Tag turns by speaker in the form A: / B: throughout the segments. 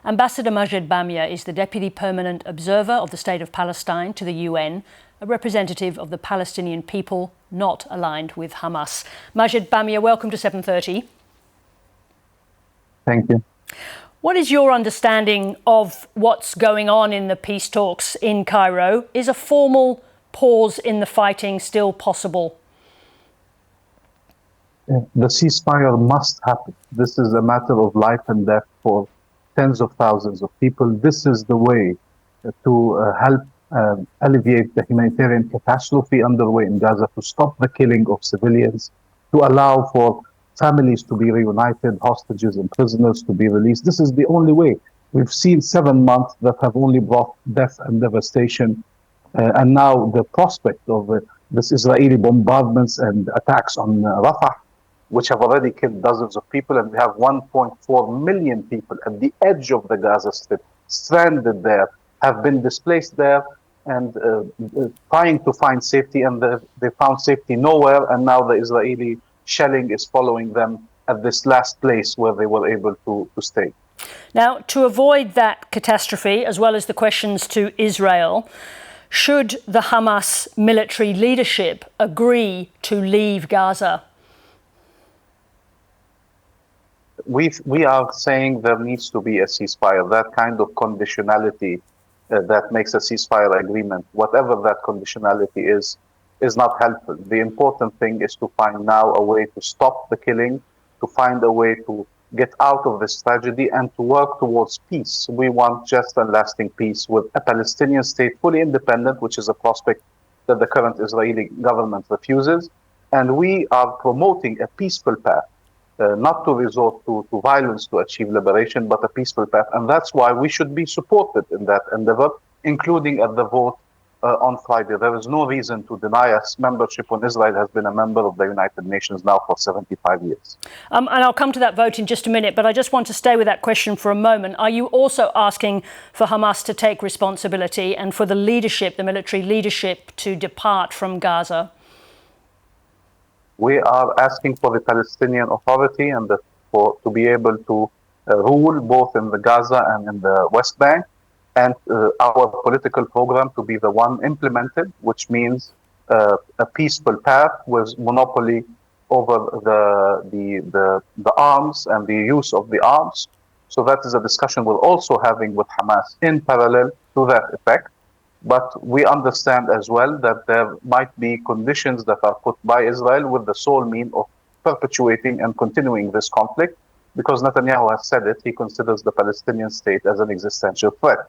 A: Ambassador Majed Bamya is the Deputy Permanent Observer of the State of Palestine to the UN, a representative of the Palestinian people not aligned with Hamas. Majed Bamya, welcome to 7:30.
B: Thank you.
A: What is your understanding of what's going on in the peace talks in Cairo? Is a formal pause in the fighting still possible?
B: The ceasefire must happen. This is a matter of life and death for tens of thousands of people. This is the way to help alleviate the humanitarian catastrophe underway in Gaza, to stop the killing of civilians, to allow for families to be reunited, hostages and prisoners to be released. This is the only way. We've seen 7 months that have only brought death and devastation. And now the prospect of this Israeli bombardments and attacks on Rafah, which have already killed dozens of people, and we have 1.4 million people at the edge of the Gaza Strip, stranded there, have been displaced there, and trying to find safety, and they found safety nowhere, and now the Israeli shelling is following them at this last place where they were able to stay.
A: Now, to avoid that catastrophe, as well as the questions to Israel, should the Hamas military leadership agree to leave Gaza?
B: We are saying there needs to be a ceasefire. That kind of conditionality that makes a ceasefire agreement, whatever that conditionality is not helpful. The important thing is to find now a way to stop the killing, to find a way to get out of this tragedy and to work towards peace. We want just and lasting peace with a Palestinian state fully independent, which is a prospect that the current Israeli government refuses. And we are promoting a peaceful path. Not to resort to violence to achieve liberation, but a peaceful path. And that's why we should be supported in that endeavor, including at the vote on Friday. There is no reason to deny us membership when Israel has been a member of the United Nations now for 75 years.
A: And I'll come to that vote in just a minute, but I just want to stay with that question for a moment. Are you also asking for Hamas to take responsibility and for the leadership, the military leadership, to depart from Gaza?
B: We are asking for the Palestinian Authority and to be able to rule both in the Gaza and in the West Bank, and our political program to be the one implemented, which means a peaceful path with monopoly over the arms and the use of the arms. So that is a discussion we're also having with Hamas in parallel to that effect. But we understand as well that there might be conditions that are put by Israel with the sole mean of perpetuating and continuing this conflict, because Netanyahu has said it, he considers the Palestinian state as an existential threat.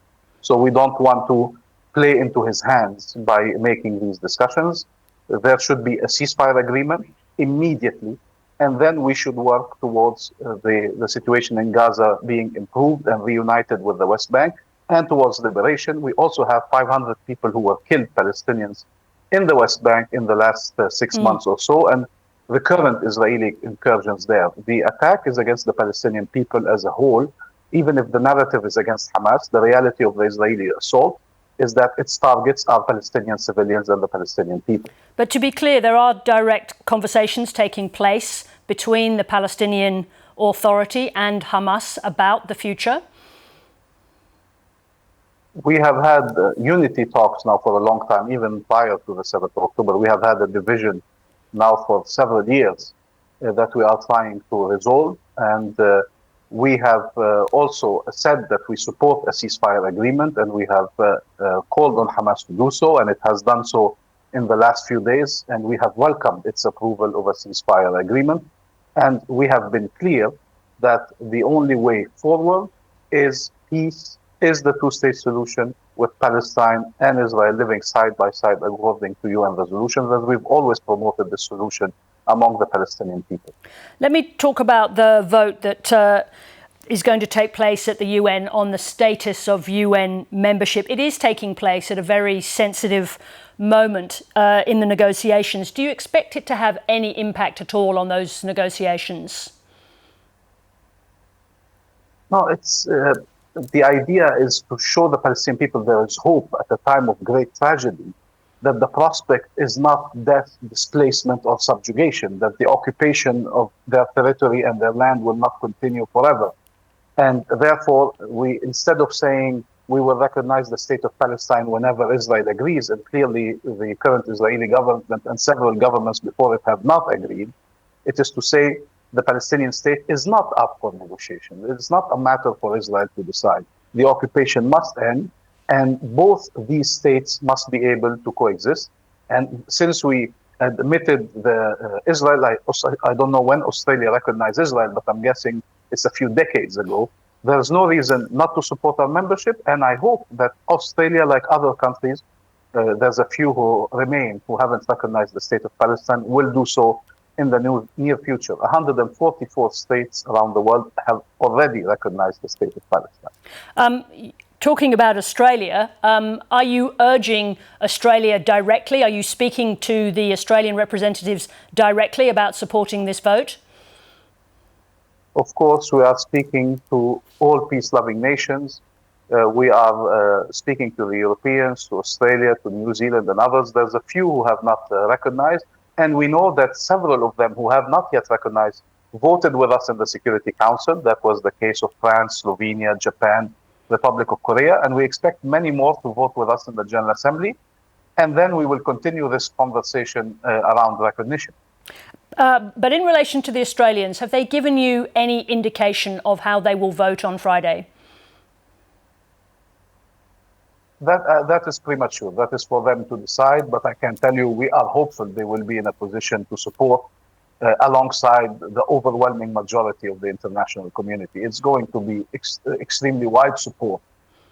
B: So we don't want to play into his hands by making these discussions. There should be a ceasefire agreement immediately, and then we should work towards the situation in Gaza being improved and reunited with the West Bank, and towards liberation. We also have 500 people who were killed, Palestinians, in the West Bank in the last 6 months or so, and the current Israeli incursions there. The attack is against the Palestinian people as a whole. Even if the narrative is against Hamas, the reality of the Israeli assault is that its targets are Palestinian civilians and the Palestinian people.
A: But to be clear, there are direct conversations taking place between the Palestinian Authority and Hamas about the future?
B: We have had unity talks now for a long time, even prior to the 7th of October. We have had a division now for several years that we are trying to resolve. And we have also said that we support a ceasefire agreement, and we have called on Hamas to do so, and it has done so in the last few days. And we have welcomed its approval of a ceasefire agreement. And we have been clear that the only way forward is peace, is the two-state solution with Palestine and Israel living side by side according to UN resolutions, as we've always promoted the solution among the Palestinian people.
A: Let me talk about the vote that is going to take place at the UN on the status of UN membership. It is taking place at a very sensitive moment in the negotiations. Do you expect it to have any impact at all on those negotiations?
B: No, it's... the idea is to show the Palestinian people there is hope at a time of great tragedy, that the prospect is not death, displacement, or subjugation, that the occupation of their territory and their land will not continue forever. And therefore, instead of saying we will recognize the state of Palestine whenever Israel agrees, and clearly the current Israeli government and several governments before it have not agreed, it is to say the Palestinian state is not up for negotiation. It's not a matter for Israel to decide. The occupation must end, and both these states must be able to coexist. And since we admitted Israel, I don't know when Australia recognized Israel, but I'm guessing it's a few decades ago. There's no reason not to support our membership, and I hope that Australia, like other countries, there's a few who remain who haven't recognized the state of Palestine, will do so in the near future. 144 states around the world have already recognized the state of Palestine.
A: Talking about Australia, are you urging Australia directly? Are you speaking to the Australian representatives directly about supporting this vote?
B: Of course, we are speaking to all peace-loving nations. We are speaking to the Europeans, to Australia, to New Zealand and others. There's a few who have not recognized. And we know that several of them who have not yet recognized voted with us in the Security Council. That was the case of France, Slovenia, Japan, Republic of Korea. And we expect many more to vote with us in the General Assembly. And then we will continue this conversation around recognition.
A: But in relation to the Australians, have they given you any indication of how they will vote on Friday?
B: That is premature. That is for them to decide. But I can tell you, we are hopeful they will be in a position to support alongside the overwhelming majority of the international community. It's going to be extremely wide support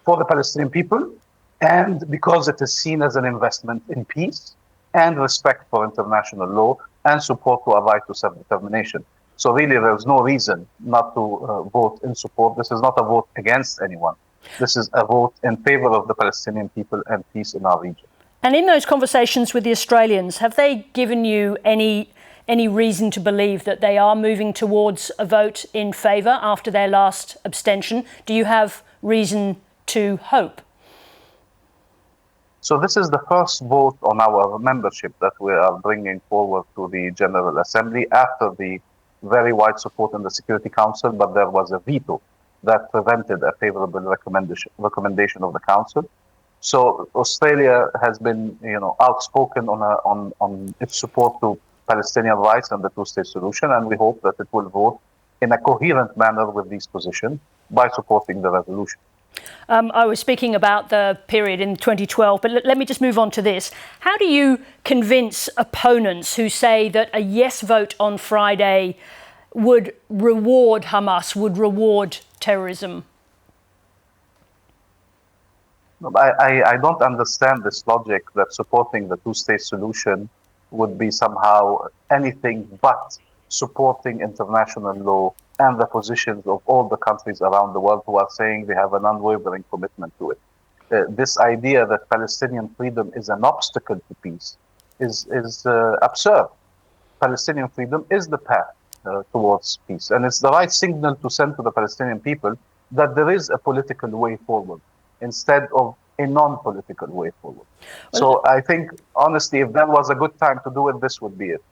B: for the Palestinian people, and because it is seen as an investment in peace and respect for international law and support to our right to self-determination. So really, there's no reason not to vote in support. This is not a vote against anyone. This is a vote in favor of the Palestinian people and peace in our region.
A: And in those conversations with the Australians, have they given you any reason to believe that they are moving towards a vote in favour after their last abstention? Do you have reason to hope?
B: So this is the first vote on our membership that we are bringing forward to the General Assembly after the very wide support in the Security Council, but there was a veto that prevented a favourable recommendation of the Council. So Australia has been, outspoken on its support to Palestinian rights and the two-state solution, and we hope that it will vote in a coherent manner with these positions by supporting the resolution.
A: I was speaking about the period in 2012, but let me just move on to this. How do you convince opponents who say that a yes vote on Friday would reward Hamas, would reward terrorism?
B: I don't understand this logic that supporting the two-state solution would be somehow anything but supporting international law and the positions of all the countries around the world who are saying they have an unwavering commitment to it. This idea that Palestinian freedom is an obstacle to peace is absurd. Palestinian freedom is the path towards peace, and it's the right signal to send to the Palestinian people that there is a political way forward instead of a non-political way forward. So I think, honestly, if that was a good time to do it, this would be it.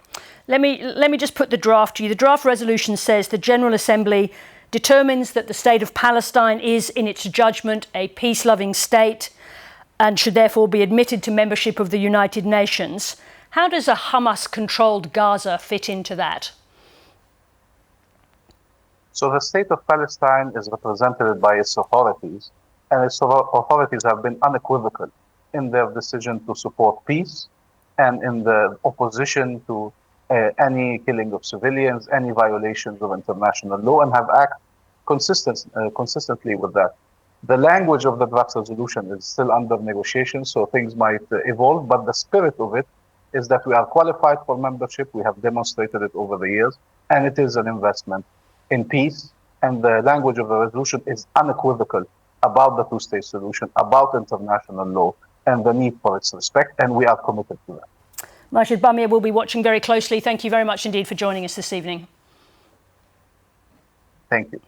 A: Let me just put the draft to you. The draft resolution says the General Assembly determines that the State of Palestine is, in its judgment, a peace-loving state and should therefore be admitted to membership of the United Nations. How does a Hamas-controlled Gaza fit into that?
B: So the State of Palestine is represented by its authorities, and its authorities have been unequivocal in their decision to support peace and in the opposition to any killing of civilians, any violations of international law, and have acted consistently with that. The language of the draft resolution is still under negotiation, so things might evolve, but the spirit of it is that we are qualified for membership. We have demonstrated it over the years, and it is an investment in peace. And the language of the resolution is unequivocal about the two-state solution, about international law, and the need for its respect, and we are committed to that.
A: Majed Bamya will be watching very closely. Thank you very much indeed for joining us this evening.
B: Thank you.